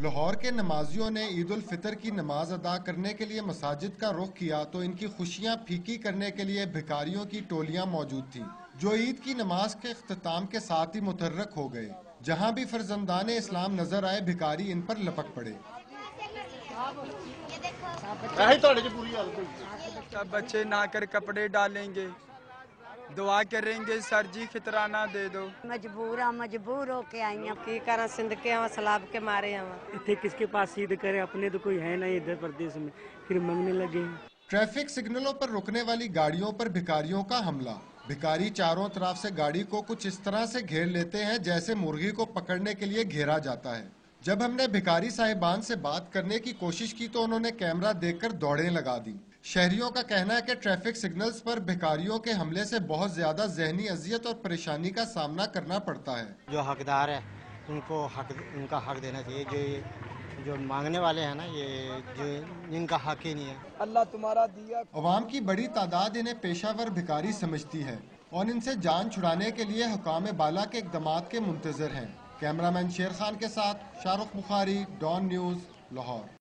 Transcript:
لاہور کے نمازیوں نے عید الفطر کی نماز ادا کرنے کے لیے مساجد کا رخ کیا تو ان کی خوشیاں پھیکی کرنے کے لیے بھکاریوں کی ٹولیاں موجود تھیں جو عید کی نماز کے اختتام کے ساتھ ہی متحرک ہو گئے۔ جہاں بھی فرزندان اسلام نظر آئے بھکاری ان پر لپک پڑے۔ سب بچے نہ کر کپڑے ڈالیں گے، دعا کریں گے سر جی فطرانہ دے دو۔ مجبور ہو کے آئی ہیں، کی کرا سندکے ہوں سلاب کے مارے ہوں۔ اتنے کس کے پاس عید کرے، اپنے تو کوئی ہے نہیں ادھر پردیش میں، پھر منگنے لگے۔ ٹریفک سگنلوں پر رکنے والی گاڑیوں پر بھکاریوں کا حملہ۔ بھکاری چاروں طرف سے گاڑی کو کچھ اس طرح سے گھیر لیتے ہیں جیسے مرغی کو پکڑنے کے لیے گھیرا جاتا ہے۔ جب ہم نے بھکاری صاحبان سے بات کرنے کی کوشش کی تو انہوں نے کیمرہ دیکھ کر دوڑیں لگا دی۔ شہریوں کا کہنا ہے کہ ٹریفک سگنلز پر بھکاریوں کے حملے سے بہت زیادہ ذہنی اذیت اور پریشانی کا سامنا کرنا پڑتا ہے۔ جو حقدار ہے ان کو ان کا حق دینا چاہیے، جو مانگنے والے ہیں نا، یہ جو ان کا حق ہی نہیں ہے۔ اللہ تمہارا دیا۔ عوام کی بڑی تعداد انہیں پیشہ ور بھکاری سمجھتی ہے اور ان سے جان چھڑانے کے لیے حکام بالا کے اقدامات کے منتظر ہیں۔ کیمرہ مین شیر خان کے ساتھ شاہ رخ بخاری، ڈان نیوز، لاہور۔